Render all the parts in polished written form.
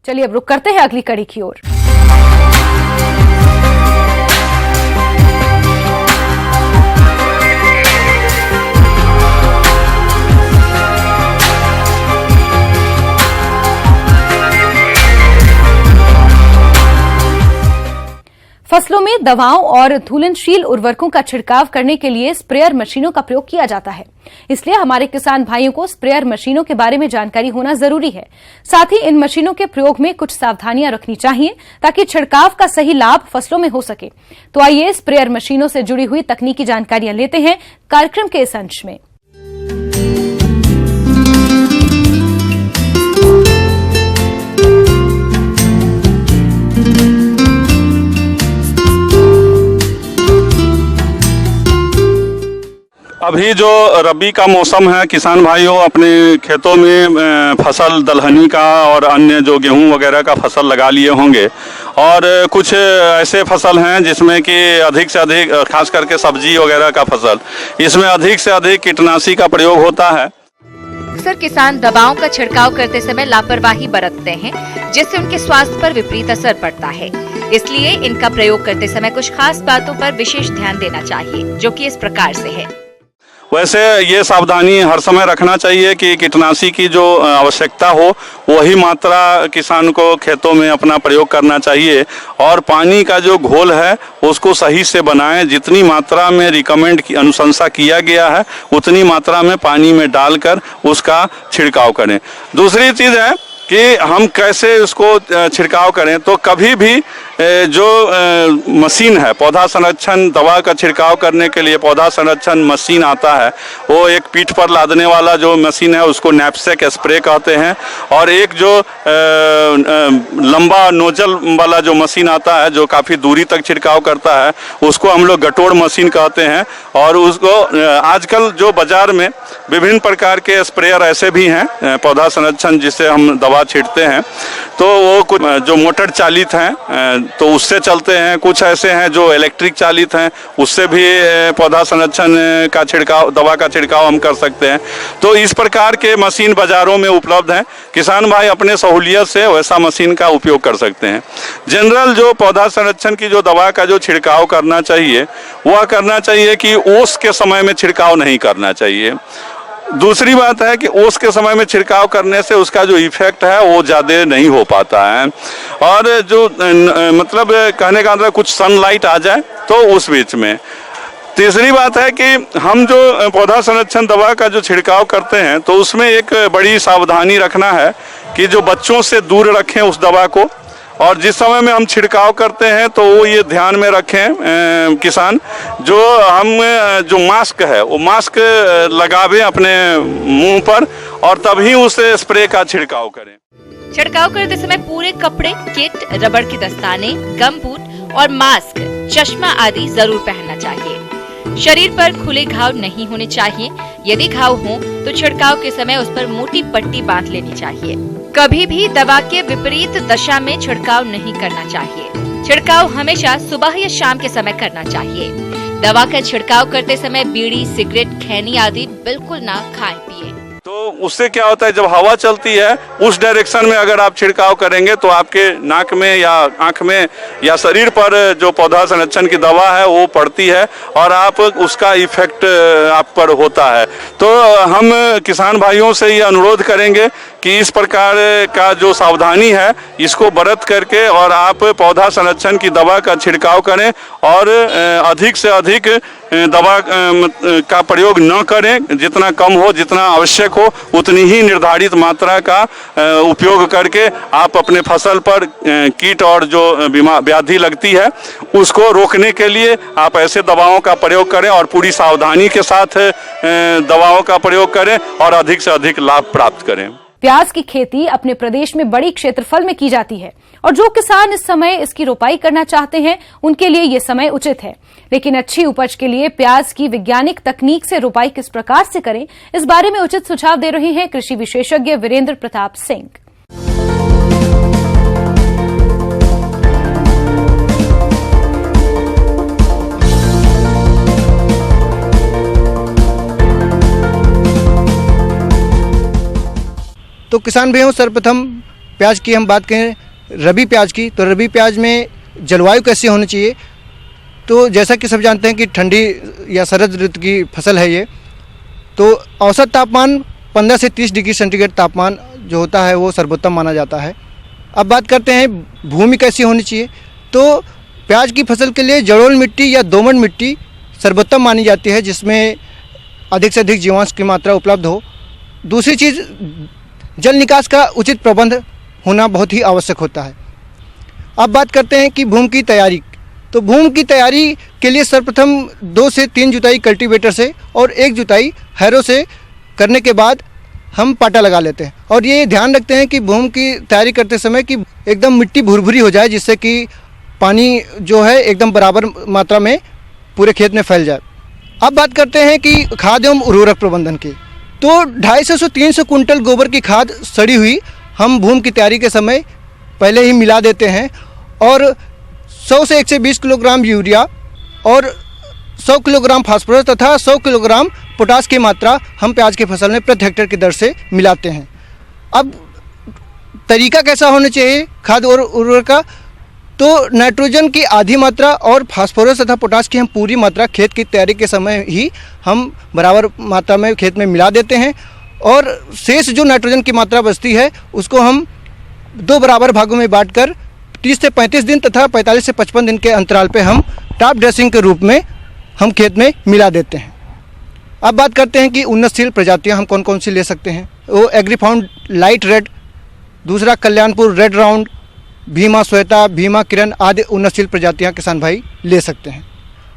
चलिए अब रुक करते हैं अगली कड़ी की ओर। फसलों में दवाओं और धूलनशील उर्वरकों का छिड़काव करने के लिए स्प्रेयर मशीनों का प्रयोग किया जाता है। इसलिए हमारे किसान भाइयों को स्प्रेयर मशीनों के बारे में जानकारी होना जरूरी है। साथ ही इन मशीनों के प्रयोग में कुछ सावधानियां रखनी चाहिए ताकि छिड़काव का सही लाभ फसलों में हो सके। तो आइए स्प्रेयर मशीनों से जुड़ी हुई तकनीकी जानकारियां लेते हैं कार्यक्रम के इस अंश में। अभी जो रबी का मौसम है, किसान भाइयों अपने खेतों में फसल दलहनी का और अन्य जो गेहूं वगैरह का फसल लगा लिए होंगे और कुछ ऐसे फसल हैं जिसमें कि अधिक से अधिक, खास करके सब्जी वगैरह का फसल, इसमें अधिक से अधिक कीटनाशी का प्रयोग होता है। अक्सर किसान दवाओं का छिड़काव करते समय लापरवाही बरतते हैं जिससे उनके स्वास्थ्य पर विपरीत असर पड़ता है। इसलिए इनका प्रयोग करते समय कुछ खास बातों पर विशेष ध्यान देना चाहिए, जो कि इस प्रकार से है। वैसे ये सावधानी हर समय रखना चाहिए कि कीटनाशी की जो आवश्यकता हो वही मात्रा किसान को खेतों में अपना प्रयोग करना चाहिए और पानी का जो घोल है उसको सही से बनाएं। जितनी मात्रा में रिकमेंड की अनुशंसा किया गया है उतनी मात्रा में पानी में डालकर उसका छिड़काव करें। दूसरी चीज़ है कि हम कैसे उसको छिड़काव करें। तो कभी भी जो मशीन है, पौधा संरक्षण दवा का छिड़काव करने के लिए पौधा संरक्षण मशीन आता है, वो एक पीठ पर लादने वाला जो मशीन है उसको नैपसेक स्प्रे कहते हैं, और एक जो लंबा नोजल वाला जो मशीन आता है जो काफ़ी दूरी तक छिड़काव करता है उसको हम लोग गटोड़ मशीन कहते हैं। और उसको आजकल जो बाजार में विभिन्न प्रकार के स्प्रेयर ऐसे भी हैं पौधा संरक्षण जिससे हम दवा छिड़ते हैं, तो वो कुछ जो मोटर चालित हैं तो उससे चलते हैं, कुछ ऐसे हैं जो इलेक्ट्रिक चालित हैं उससे भी पौधा संरक्षण का छिड़काव, दवा का छिड़काव हम कर सकते हैं। तो इस प्रकार के मशीन बाजारों में उपलब्ध हैं। किसान भाई अपने सहूलियत से वैसा मशीन का उपयोग कर सकते हैं। जनरल जो पौधा संरक्षण की जो दवा का जो छिड़काव करना चाहिए वह करना चाहिए कि ओस के समय में छिड़काव नहीं करना चाहिए। दूसरी बात है कि ओस के समय में छिड़काव करने से उसका जो इफेक्ट है वो ज़्यादा नहीं हो पाता है, और जो मतलब कहने का अंदर कुछ सनलाइट आ जाए तो उस बीच में। तीसरी बात है कि हम जो पौधा संरक्षण दवा का जो छिड़काव करते हैं तो उसमें एक बड़ी सावधानी रखना है कि जो बच्चों से दूर रखें उस दवा को, और जिस समय में हम छिड़काव करते हैं तो वो ये ध्यान में रखें किसान जो जो मास्क है वो मास्क लगावे अपने मुंह पर और तभी उस स्प्रे का छिड़काव करें। छिड़काव करते समय पूरे कपड़े, किट, रबड़ के दस्ताने, गम बूट और मास्क, चश्मा आदि जरूर पहनना चाहिए। शरीर पर खुले घाव नहीं होने चाहिए। यदि घाव हो तो छिड़काव के समय उस पर मोटी पट्टी बांध लेनी चाहिए। कभी भी दवा के विपरीत दशा में छिड़काव नहीं करना चाहिए। छिड़काव हमेशा सुबह या शाम के समय करना चाहिए। दवा का छिड़काव करते समय बीड़ी, सिगरेट, खैनी आदि बिल्कुल ना खाएं पिएं। तो उससे क्या होता है, जब हवा चलती है उस डायरेक्शन में अगर आप छिड़काव करेंगे तो आपके नाक में या आंख में या शरीर पर जो पौधा संरक्षण की दवा है वो पड़ती है और आप उसका इफेक्ट आप पर होता है। तो हम किसान भाइयों से ये अनुरोध करेंगे कि इस प्रकार का जो सावधानी है इसको बरत करके और आप पौधा संरक्षण की दवा का छिड़काव करें और अधिक से अधिक दवा का प्रयोग न करें। जितना कम हो, जितना आवश्यक हो उतनी ही निर्धारित मात्रा का उपयोग करके आप अपने फसल पर कीट और जो व्याधि लगती है उसको रोकने के लिए आप ऐसे दवाओं का प्रयोग करें और पूरी सावधानी के साथ दवाओं का प्रयोग करें और अधिक से अधिक लाभ प्राप्त करें। प्याज की खेती अपने प्रदेश में बड़ी क्षेत्रफल में की जाती है और जो किसान इस समय इसकी रोपाई करना चाहते हैं उनके लिए ये समय उचित है। लेकिन अच्छी उपज के लिए प्याज की वैज्ञानिक तकनीक से रोपाई किस प्रकार से करें, इस बारे में उचित सुझाव दे रहे हैं कृषि विशेषज्ञ वीरेंद्र प्रताप सिंह। तो किसान भाइयों, सर्वप्रथम प्याज की हम बात करें रबी प्याज की, तो रबी प्याज में जलवायु कैसी होनी चाहिए, तो जैसा कि सब जानते हैं कि ठंडी या शरद ऋतु की फसल है ये, तो औसत तापमान 15 से 30 डिग्री सेंटीग्रेड तापमान जो होता है वो सर्वोत्तम माना जाता है। अब बात करते हैं भूमि कैसी होनी चाहिए, तो प्याज की फसल के लिए जलोढ़ मिट्टी या दोमट मिट्टी सर्वोत्तम मानी जाती है, जिसमें अधिक से अधिक जीवांश की मात्रा उपलब्ध हो। दूसरी चीज़, जल निकास का उचित प्रबंध होना बहुत ही आवश्यक होता है। अब बात करते हैं कि भूमि की तैयारी, तो भूमि की तैयारी के लिए सर्वप्रथम 2 से 3 जुताई कल्टीवेटर से और 1 जुताई हैरो से करने के बाद हम पाटा लगा लेते हैं। और ये ध्यान रखते हैं कि भूमि की तैयारी करते समय कि एकदम मिट्टी भुरभुरी हो जाए, जिससे कि पानी जो है एकदम बराबर मात्रा में पूरे खेत में फैल जाए। अब बात करते हैं कि खाद एवं उर्वरक प्रबंधन की, तो 250 से 300 कुंटल गोबर की खाद सड़ी हुई हम भूमि की तैयारी के समय पहले ही मिला देते हैं, और 100 से 120 किलोग्राम यूरिया और 100 किलोग्राम फास्फोरस तथा 100 किलोग्राम पोटास की मात्रा हम प्याज की फसल में प्रति हेक्टेयर की दर से मिलाते हैं। अब तरीका कैसा होना चाहिए खाद और उर्वरक का, तो नाइट्रोजन की आधी मात्रा और फास्फोरस तथा पोटास की हम पूरी मात्रा खेत की तैयारी के समय ही हम बराबर मात्रा में खेत में मिला देते हैं, और शेष जो नाइट्रोजन की मात्रा बचती है उसको हम 2 बराबर भागों में बांटकर 30 से 35 दिन तथा 45 से 55 दिन के अंतराल पे हम टॉप ड्रेसिंग के रूप में हम खेत में मिला देते हैं। अब बात करते हैं कि उन्नतशील प्रजातियां हम कौन कौन सी ले सकते हैं, वो एग्रीफाउंड लाइट रेड, दूसरा कल्याणपुर रेड राउंड, भीमा श्वेता, भीमा किरण आदि उन्नतशील प्रजातियां किसान भाई ले सकते हैं।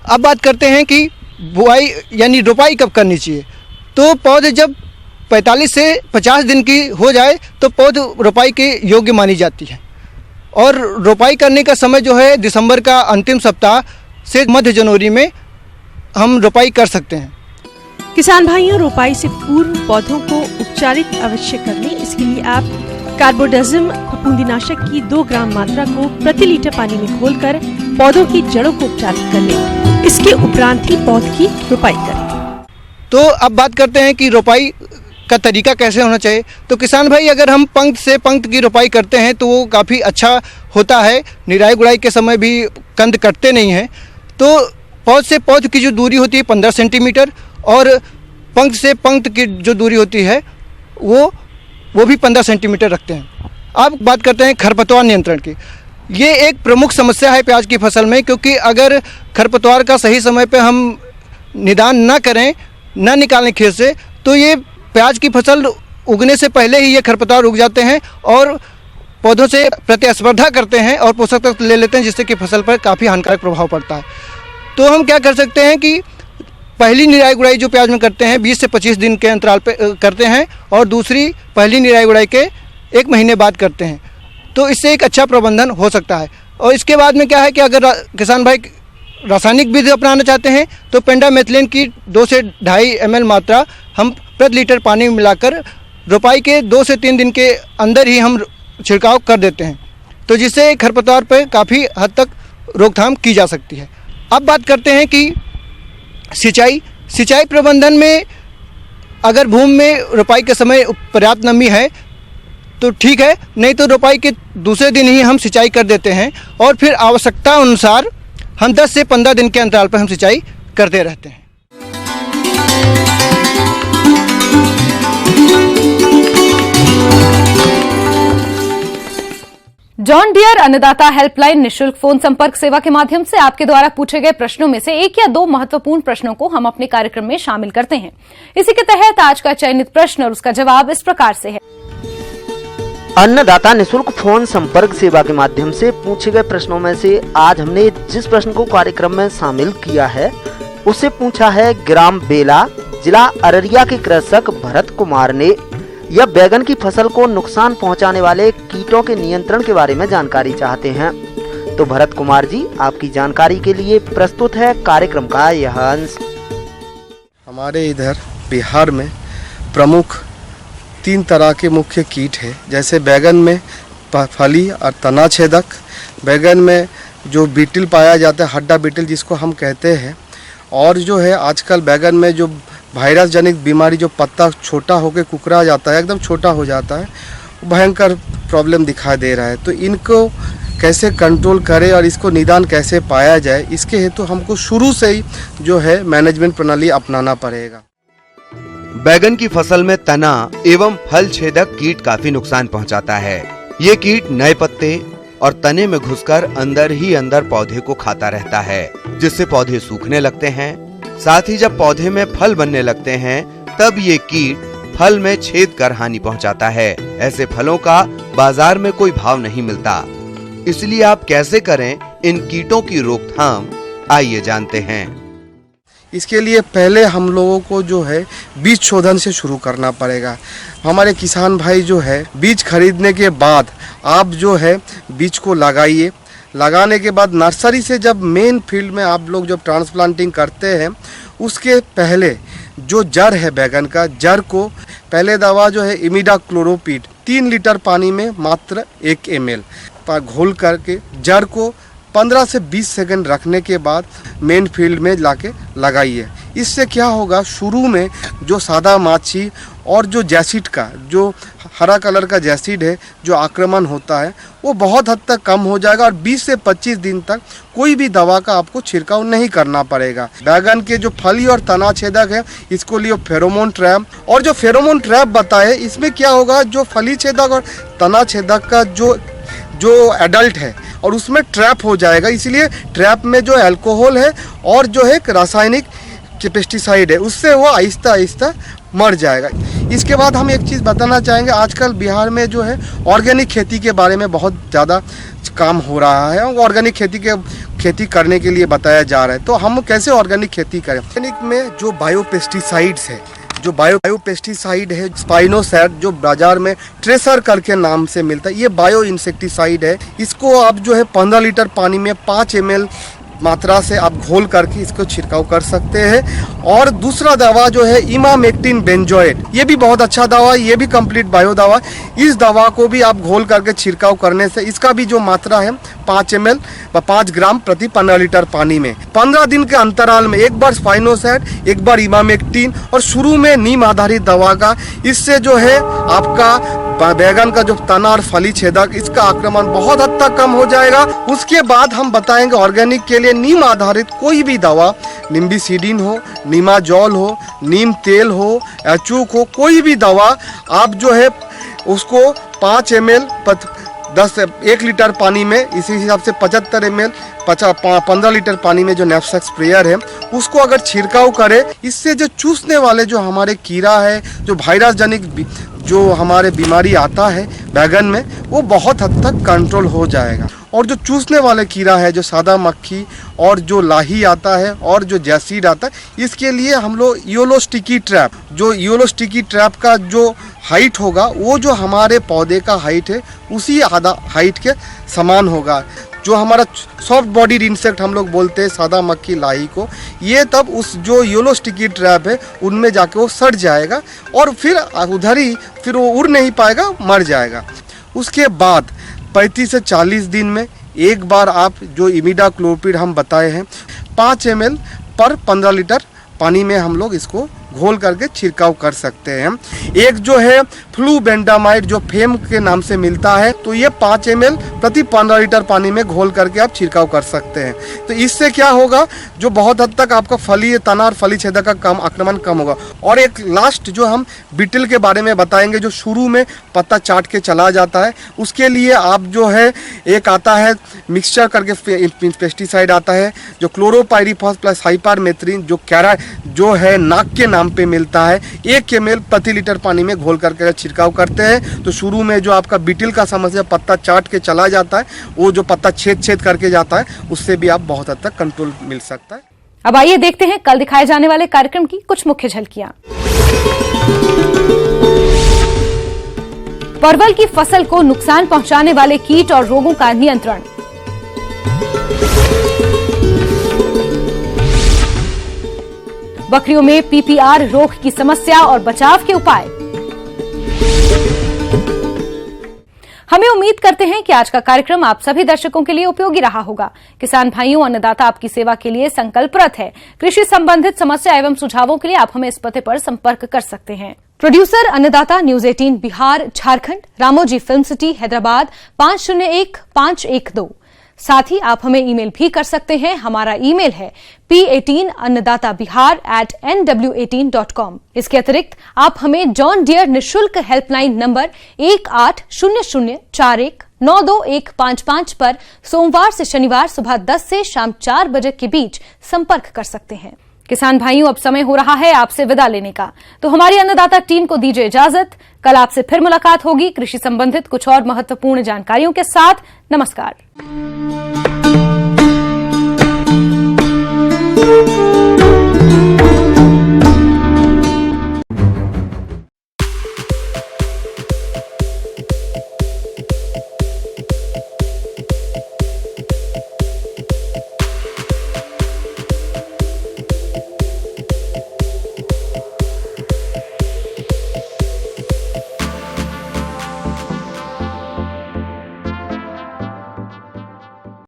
अब बात करते हैं कि बुआई यानी रोपाई कब करनी चाहिए, तो पौधे जब 45 से 50 दिन की हो जाए तो पौध रोपाई के योग्य मानी जाती है, और रोपाई करने का समय जो है दिसंबर का अंतिम सप्ताह से मध्य जनवरी में हम रोपाई कर सकते हैं। किसान भाइयों, रोपाई से पूर्व पौधों को उपचारित अवश्य कर लें। इसके लिए आप कार्बोडाजिम फफूंदीनाशक की 2 ग्राम मात्रा को प्रति लीटर पानी में घोलकर पौधों की जड़ों को उपचारित कर लें। इसके उपरांत ही पौध की रोपाई करें। तो अब बात करते हैं कि रोपाई का तरीका कैसे होना चाहिए, तो किसान भाई अगर हम पंक्त से पंक्त की रोपाई करते हैं तो वो काफ़ी अच्छा होता है, निराई गुड़ाई के समय भी कंद कटते नहीं हैं। तो पौध से पौध की जो दूरी होती है 15 सेंटीमीटर, और पंक्त से पंक्त की जो दूरी होती है वो भी 15 सेंटीमीटर रखते हैं। अब बात करते हैं खरपतवार नियंत्रण की। ये एक प्रमुख समस्या है प्याज की फसल में, क्योंकि अगर खरपतवार का सही समय पे हम निदान न करें, न निकालें खेत से, तो ये प्याज की फसल उगने से पहले ही ये खरपतवार उग जाते हैं और पौधों से प्रतिस्पर्धा करते हैं और पोषक तत्व ले लेते हैं, जिससे कि फसल पर काफ़ी हानिकारक प्रभाव पड़ता है। तो हम क्या कर सकते हैं कि पहली निराई गुड़ाई जो प्याज में करते हैं 20 से 25 दिन के अंतराल पे करते हैं, और दूसरी पहली निराई गुड़ाई के 1 महीने बाद करते हैं, तो इससे एक अच्छा प्रबंधन हो सकता है। और इसके बाद में क्या है कि अगर किसान भाई रासायनिक विधि अपनाना चाहते हैं तो पेंडामेथिलिन की 2 से 2.5 ml मात्रा हम प्रति लीटर पानी में मिलाकर रोपाई के 2 से 3 दिन के अंदर ही हम छिड़काव कर देते हैं, तो जिससे खरपतवार पर काफ़ी हद तक रोकथाम की जा सकती है। अब बात करते हैं कि सिंचाई प्रबंधन में अगर भूमि में रोपाई के समय पर्याप्त नमी है तो ठीक है, नहीं तो रोपाई के दूसरे दिन ही हम सिंचाई कर देते हैं, और फिर आवश्यकता अनुसार हम 10 से 15 दिन के अंतराल पर हम सिंचाई करते रहते हैं। जॉन डियर अन्नदाता हेल्पलाइन निशुल्क फोन संपर्क सेवा के माध्यम से आपके द्वारा पूछे गए प्रश्नों में से 1 या 2 महत्वपूर्ण प्रश्नों को हम अपने कार्यक्रम में शामिल करते हैं। इसी के तहत आज का चयनित प्रश्न और उसका जवाब इस प्रकार से है। अन्नदाता निशुल्क फोन संपर्क सेवा के माध्यम से पूछे गए प्रश्नों में से आज हमने जिस प्रश्न को कार्यक्रम में शामिल किया है उससे पूछा है, ग्राम बेला जिला अररिया के कृषक भरत कुमार ने यह बैगन की फसल को नुकसान पहुंचाने वाले कीटों के नियंत्रण के बारे में जानकारी चाहते हैं। तो भरत कुमार जी, आपकी जानकारी के लिए प्रस्तुत है कार्यक्रम का यह अंश। हमारे इधर बिहार में प्रमुख 3 तरह के मुख्य कीट हैं, जैसे बैगन में फली और तना छेदक, बैगन में जो बीटल पाया जाता है, हड्डा बीटल जिसको हम कहते हैं, और जो है आजकल बैगन में जो वायरस जनित बीमारी जो पत्ता छोटा होकर कुकरा जाता है, एकदम छोटा हो जाता है, भयंकर प्रॉब्लम दिखा दे रहा है। तो इनको कैसे कंट्रोल करें और इसको निदान कैसे पाया जाए, इसके हेतु हमको शुरू से ही जो है मैनेजमेंट प्रणाली अपनाना पड़ेगा। बैगन की फसल में तना एवं फल छेदक कीट काफी नुकसान पहुंचाता है। ये कीट नए पत्ते और तने में घुसकर अंदर ही अंदर पौधे को खाता रहता है, जिससे पौधे सूखने लगते हैं। साथ ही जब पौधे में फल बनने लगते हैं तब ये कीट फल में छेद कर हानि पहुंचाता है। ऐसे फलों का बाजार में कोई भाव नहीं मिलता। इसलिए आप कैसे करें इन कीटों की रोकथाम, आइए जानते हैं। इसके लिए पहले हम लोगों को जो है बीज शोधन से शुरू करना पड़ेगा। हमारे किसान भाई जो है बीज खरीदने के बाद आप जो है बीज को लगाइए। लगाने के बाद नर्सरी से जब मेन फील्ड में आप लोग जब ट्रांसप्लांटिंग करते हैं उसके पहले जो जड़ है बैगन का, जड़ को पहले दवा जो है इमिडाक्लोरोपिड 3 लीटर पानी में मात्र 1 ml घोल करके जड़ को 15 से 20 सेकंड रखने के बाद मेन फील्ड में लाके लगाइए। इससे क्या होगा, शुरू में जो सादा माछी और जो जैसिड का जो हरा कलर का जैसिड है जो आक्रमण होता है वो बहुत हद तक कम हो जाएगा और 20 से 25 दिन तक कोई भी दवा का आपको छिड़काव नहीं करना पड़ेगा। बैगन के जो फली और तना छेदक है इसको लिए फेरोमोन ट्रैप, और जो फेरोमोन ट्रैप बताए इसमें क्या होगा, जो फली छेदक और तना छेदक का जो एडल्ट है और उसमें ट्रैप हो जाएगा, इसलिए ट्रैप में जो अल्कोहल है और जो है रासायनिक पेस्टिसाइड है उससे वो आहिस्ता आहिस्ता मर जाएगा। इसके बाद हम एक चीज़ बताना चाहेंगे, आजकल बिहार में जो है ऑर्गेनिक खेती के बारे में बहुत ज़्यादा काम हो रहा है और ऑर्गेनिक खेती करने के लिए बताया जा रहा है। तो हम कैसे ऑर्गेनिक खेती करें। ऑर्गेनिक में जो बायोपेस्टिसाइड्स है, जो बायोपेस्टिसाइड है स्पाइनोसैट जो बाजार में ट्रेसर करके नाम से मिलता है, ये बायो इंसेक्टिसाइड है। इसको आप जो है 15 लीटर पानी में 5 ml मात्रा से आप घोल करके इसको छिड़काव कर सकते हैं। और दूसरा दवा जो है इमामेक्टिन बेंजोएट, ये भी बहुत अच्छा दवा, ये भी कंप्लीट बायो दवा। इस दवा को भी आप घोल करके छिड़काव करने से इसका भी जो मात्रा है 5 ml व 5 ग्राम प्रति 15 लीटर पानी में 15 दिन के अंतराल में एक बार स्पाइनोसैट, एक बार इमामेक्टिन और शुरू में नीम आधारित दवा का। इससे जो है आपका बैगन का जो तना और फली छेदक इसका आक्रमण बहुत हद तक कम हो जाएगा। उसके बाद हम बताएंगे ऑर्गेनिक के लिए नीम आधारित कोई भी दवा, निम्बिसिडिन हो, नीमाजॉल हो, नीम तेल हो, एचूक हो, कोई भी दवा आप जो है उसको 5 ml 1 लीटर पानी में, इसी हिसाब से 75 ml 15 लीटर पानी में जो नैपसेक स्प्रेयर है उसको अगर छिड़काव करे, इससे जो चूसने वाले जो हमारे कीड़ा है, जो वायरस जनित जो हमारे बीमारी आता है बैगन में, वो बहुत हद तक कंट्रोल हो जाएगा। और जो चूसने वाले कीड़ा है, जो सादा मक्खी और जो लाही आता है और जो जैसिड आता है, इसके लिए हम लोग योलो स्टिकी ट्रैप, जो योलो स्टिकी ट्रैप का जो हाइट होगा वो जो हमारे पौधे का हाइट है उसी आधा हाइट के समान होगा। जो हमारा सॉफ्ट बॉडीड इंसेक्ट हम लोग बोलते हैं सादा मक्खी लाही को, ये तब उस जो येलो स्टिकी ट्रैप है उनमें जाके वो सड़ जाएगा और फिर उधर ही फिर वो उड़ नहीं पाएगा, मर जाएगा। उसके बाद 35 से 40 दिन में एक बार आप जो इमिडाक्लोरोपिड हम बताए हैं 5 ml पर 15 लीटर पानी में हम लोग इसको घोल करके छिड़काव कर सकते हैं। एक जो है फ्लूबेंडामाइड जो फेम के नाम से मिलता है, तो ये 5 ml प्रति 15 लीटर पानी में घोल करके आप छिड़काव कर सकते हैं। तो इससे क्या होगा, जो बहुत हद तक आपका फली तना और फली छेदक का आक्रमण कम होगा। और एक लास्ट जो हम बीटल के बारे में बताएंगे, जो शुरू में पत्ता चाट के चला जाता है, उसके लिए आप जो है एक आता है मिक्सचर करके पेस्टिसाइड आता है जो क्लोरोपाइरीफॉस प्लस हाइपरमेथ्रिन जो है नाक के नाम पे मिलता है, 1 ml प्रति लीटर पानी में घोल करके छिड़काव करते हैं। तो शुरू में जो आपका बीटल का समस्या पत्ता चाट के चला जाता है, वो जो पत्ता छेद करके जाता है, उससे भी आप बहुत हद तक कंट्रोल मिल सकता है। अब आइए देखते हैं कल दिखाए जाने वाले कार्यक्रम की कुछ मुख्य झलकियां। परवल की फसल को नुकसान पहुंचाने वाले कीट और रोगों का नियंत्रण। बकरियों में PPR रोग की समस्या और बचाव के उपाय। हमें उम्मीद करते हैं कि आज का कार्यक्रम आप सभी दर्शकों के लिए उपयोगी रहा होगा। किसान भाइयों, अन्नदाता आपकी सेवा के लिए संकल्परत है। कृषि संबंधित समस्या एवं सुझावों के लिए आप हमें इस पते पर संपर्क कर सकते हैं। प्रोड्यूसर अन्नदाता news 18 Bihar Jharkhand, Ramoji film city Hyderabad 501512। साथ ही आप हमें ईमेल भी कर सकते हैं। हमारा ईमेल है p18अन्नदाताबिहार@nw18.com। इसके अतिरिक्त आप हमें जॉन डियर निशुल्क हेल्पलाइन नंबर 180041922155 पर सोमवार से शनिवार सुबह 10 से शाम 4 बजे के बीच संपर्क कर सकते हैं। किसान भाइयों, अब समय हो रहा है आपसे विदा लेने का, तो हमारी अन्नदाता टीम को दीजिए इजाजत। कल आपसे फिर मुलाकात होगी कृषि संबंधित कुछ और महत्वपूर्ण जानकारियों के साथ। नमस्कार।